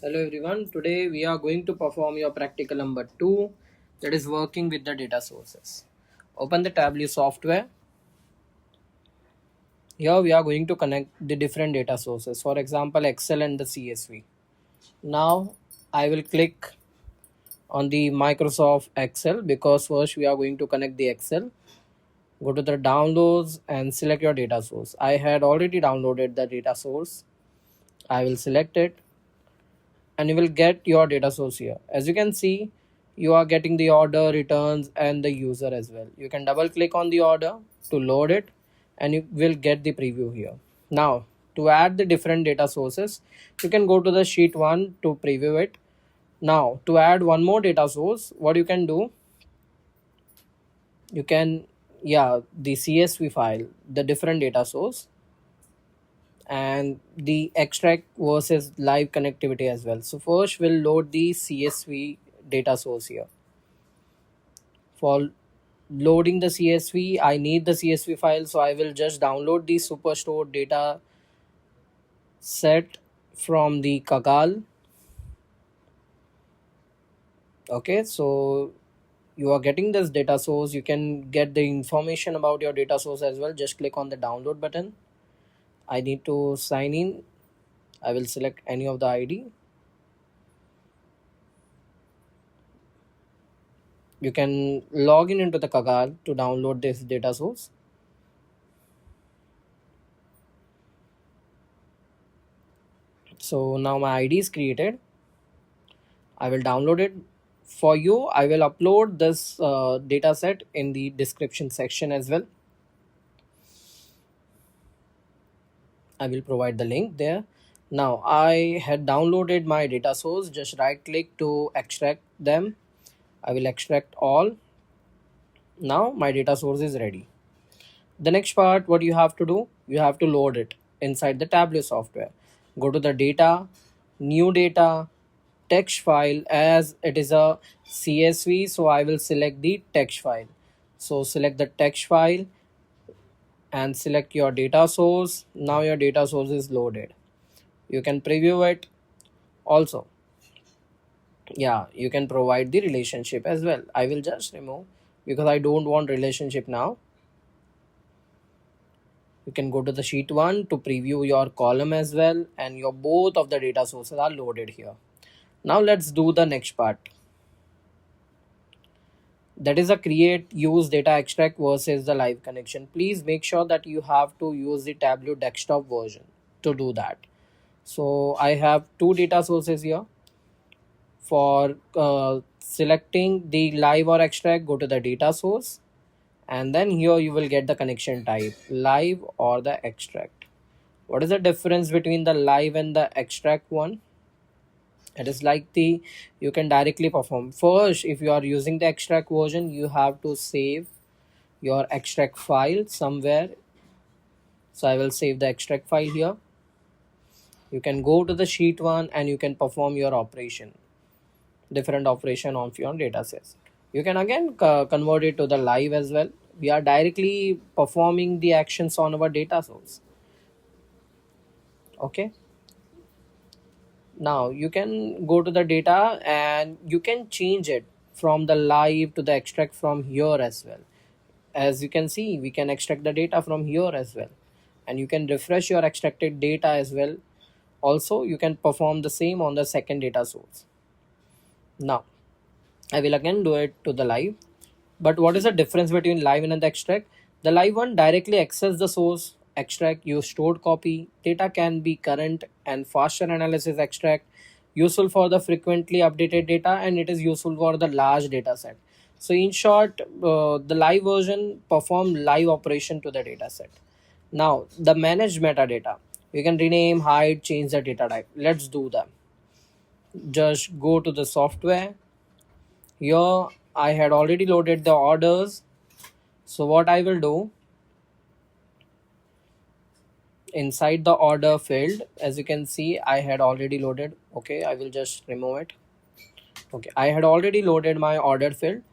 Hello everyone, today we are going to perform your practical number 2, that is working with the data sources. Open the Tableau software. Here we are going to connect the different data sources, for example Excel and the CSV. Now I will click on the Microsoft Excel because first we are going to connect the Excel. Go to the downloads and select your data source. I had already downloaded the data source. I will select it and you will get your data source here. As you can see, you are getting the order, returns and the user as well. You can double click on the order to load it and you will get the preview here. Now to add the different data sources, you can go to the sheet 1 to preview it. Now to add one more data source, what you can do, you can the CSV file, the different data source and the extract versus live connectivity as well. So first we'll load the CSV data source here. For loading the CSV, I need the CSV file, so I will just download the Superstore data set from the Kaggle. Okay, so you are getting this data source. You can get the information about your data source as well. Just click on the download button. I need to sign in. I will select any of the ID. You can log in into the Kaggle to download this data source. So now my ID is created. I will download it. For you, I will upload this data set in the description section as well. I will provide the link there. Now I had downloaded my data source. Just right click to extract them. I will extract all. Now my data source is ready. The next part, what you have to do, you have to load it inside the Tableau software. Go to the data, new data, text file. As it is a CSV, so I will select the text file. So select the text file and select your data source. Now your data source is loaded. You can preview it also. You can provide the relationship as well. I will just remove because I don't want relationship now. You can go to the sheet 1 to preview your column as well, and your both of the data sources are loaded here. Now let's do the next part. That is a create use data extract versus the live connection. Please make sure that you have to use the Tableau desktop version to do that. So I have two data sources here. For selecting the live or extract, go to the data source and then here you will get the connection type, live or the extract. What is the difference between the live and the extract one? It is like the you can directly perform. First, if you are using the extract version, you have to save your extract file somewhere. So I will save the extract file here. You can go to the sheet 1 and you can perform your operation, different operation of your data sets. You can again convert it to the live as well. We are directly performing the actions on our data source. Okay, now you can go to the data and you can change it from the live to the extract from here as well. As you can see, we can extract the data from here as well, and you can refresh your extracted data as well. Also you can perform the same on the second data source. Now I will again do it to the live. But what is the difference between live and the extract? The live one directly access the source. Extract use stored copy. Data can be current and faster analysis. Extract useful for the frequently updated data and it is useful for the large data set. So in short, the live version perform live operation to the data set. Now the managed metadata. You can rename, hide, change the data type. Let's do that. Just go to the software. Here I had already loaded the orders. So what I will do, inside the order field, as you can see, I had already loaded. Okay, I will just remove it. Okay, I had already loaded my order field.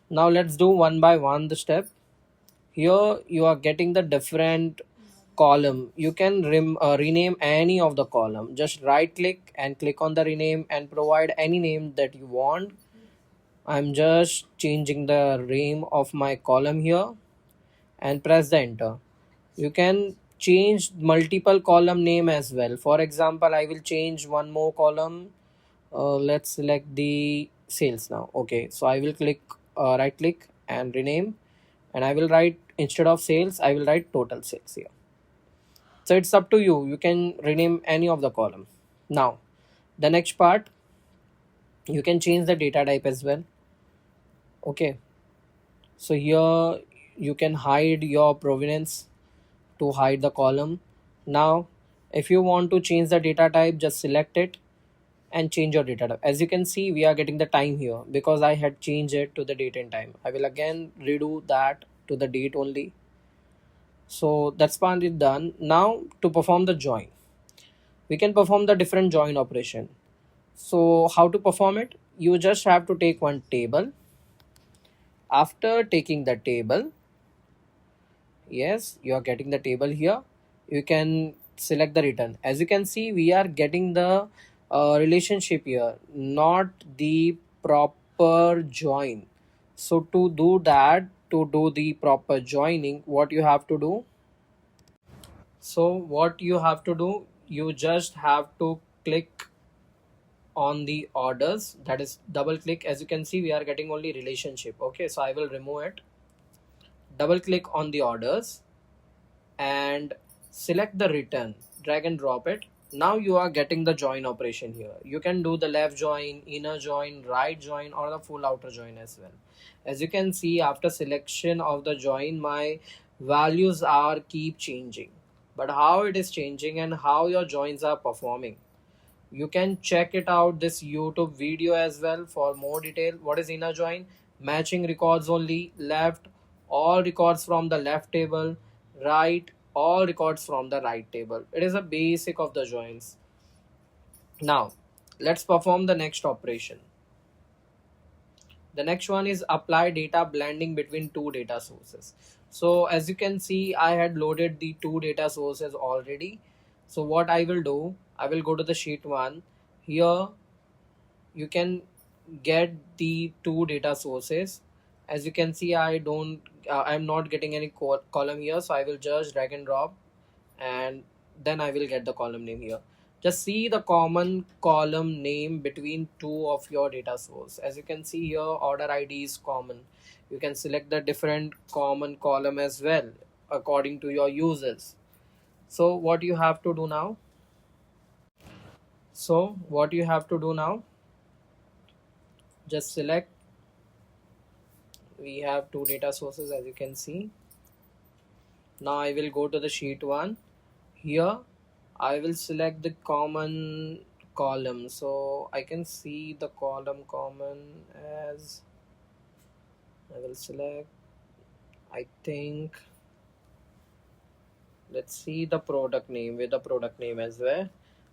Now let's do one by one the step. Here you are getting the different column, you can rename any of the column. Just right click and click on the rename and provide any name that you want. I'm just changing the name of my column here and press the enter. You can change multiple column name as well. For example, I will change one more column. Let's select the sales now. Okay, so I will click right click and rename, and I will write, instead of sales I will write total sales here. So it's up to you, you can rename any of the column. Now the next part, you can change the data type as well. Okay, so here you can hide your provenance to hide the column. Now if you want to change the data type, just select it and change your data type. As you can see, we are getting the time here because I had changed it to the date and time. I will again redo that to the date only. So that's part is done. Now to perform the join, we can perform the different join operation. So how to perform it? You just have to take one table. After taking the table, yes, you are getting the table here, you can select the return. As you can see, we are getting the relationship here, not the proper join. So to do that, to do the proper joining, what you have to do, so what you have to do, you just have to click on the orders, that is double click. As you can see, we are getting only relationship. Okay, so I will remove it. Double click on the orders and select the return, drag and drop it. Now you are getting the join operation here. You can do the left join, inner join, right join, or the full outer join as well. As you can see, after selection of the join, my values are keep changing. But how it is changing and how your joins are performing, you can check it out this YouTube video as well for more detail. What is inner join? Matching records only. Left, all records from the left table. Right, all records from the right table. It is a basic of the joins. Now let's perform the next operation. The next one is apply data blending between two data sources. So as you can see, I had loaded the two data sources already. So what I will do, I will go to the sheet 1. Here you can get the two data sources. As you can see, I'm not getting any column here, so I will just drag and drop, and then I will get the column name here. Just see the common column name between two of your data source. As you can see here, order ID is common. You can select the different common column as well according to your users. So what you have to do now, just select, we have two data sources as you can see. Now I will go to the sheet 1. Here I will select the common column, so I can see the column common as, I will select, I think, let's see the product name with the product name as well.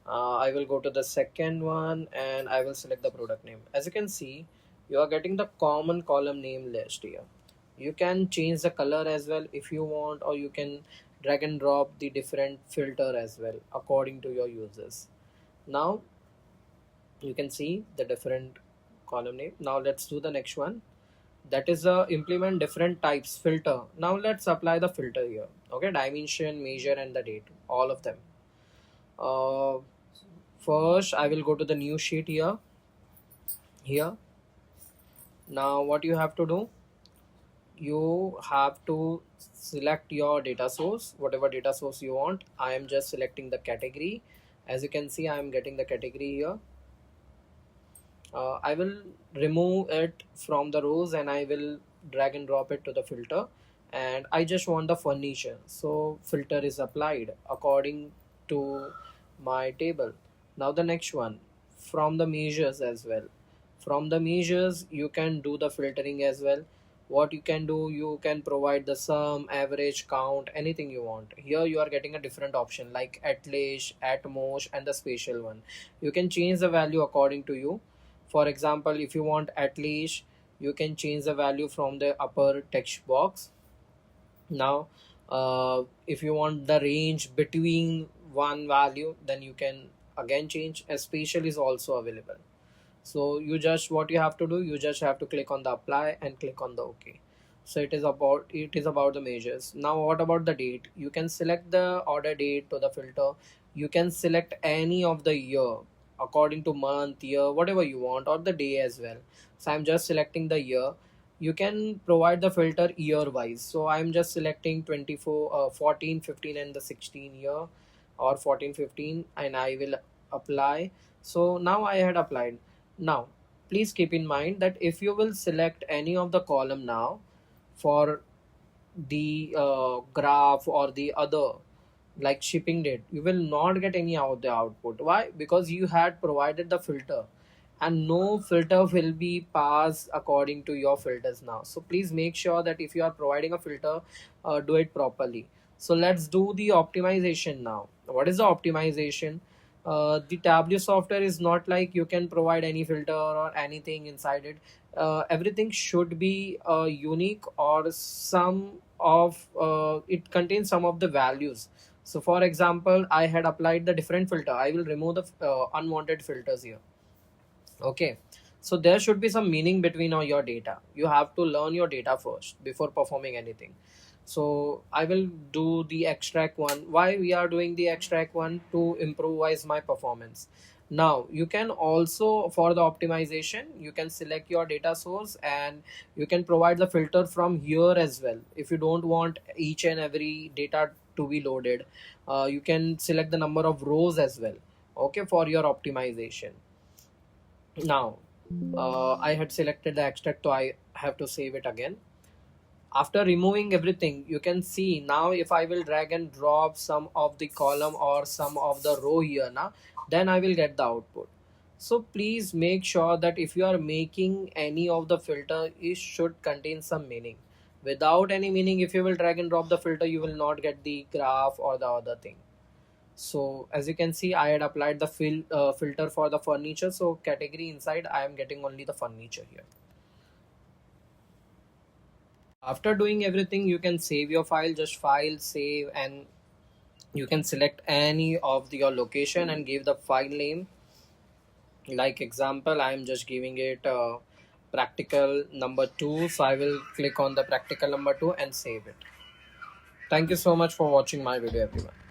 I will go to the second one and I will select the product name. As you can see, you are getting the common column name list here. You can change the color as well if you want, or you can drag and drop the different filter as well according to your users. Now you can see the different column name. Now let's do the next one, that is implement different types filter. Now let's apply the filter here. Okay, dimension, measure, and the date, all of them. uh, First I will go to the new sheet here. Now what you have to do, you have to select your data source, whatever data source you want. I am just selecting the category. As you can see, I am getting the category here. I will remove it from the rows and I will drag and drop it to the filter, and I just want the furniture, so filter is applied according to my table. Now the next one, from the measures as well. From the measures you can do the filtering as well. What you can do, you can provide the sum, average, count, anything you want. Here you are getting a different option like at least, at most, and the spatial one. You can change the value according to you. For example, if you want at least, you can change the value from the upper text box. Now If you want the range between one value, then you can again change. A spatial is also available. So you just, what you have to do, you just have to click on the apply and click on the OK. So it is about the measures. Now what about the date? You can select the order date to the filter. You can select any of the year according to month, year, whatever you want, or the day as well. So I'm just selecting the year. You can provide the filter year wise. So I'm just selecting 24, 14, 15 and the 16 year, or 14, 15, and I will apply. So now I had applied. Now, please keep in mind that if you will select any of the column now for the graph or the other, like shipping date, you will not get any of the output. Why? Because you had provided the filter, and no filter will be passed according to your filters now. So please make sure that if you are providing a filter, do it properly. So let's do the optimization now. What is the optimization? The Tableau software is not like you can provide any filter or anything inside it. Everything should be unique, or some of it contains some of the values. So for example, I had applied the different filter. I will remove the unwanted filters here. Okay, so there should be some meaning between all your data. You have to learn your data first before performing anything. So I will do the extract one. Why we are doing the extract one? To improvise my performance. Now you can also, for the optimization, you can select your data source, and you can provide the filter from here as well. If you don't want each and every data to be loaded, you can select the number of rows as well. Okay, for your optimization. Now, I had selected the extract, so I have to save it again. After removing everything, you can see now if I will drag and drop some of the column or some of the row here now, then I will get the output. So please make sure that if you are making any of the filter, it should contain some meaning. Without any meaning, if you will drag and drop the filter, you will not get the graph or the other thing. So as you can see, I had applied the filter for the furniture. So category inside, I am getting only the furniture here. After doing everything, you can save your file. Just file, save, and you can select any of your location and give the file name. Like example, I am just giving it practical number 2. So I will click on the practical number 2 and save it. Thank you so much for watching my video, everyone.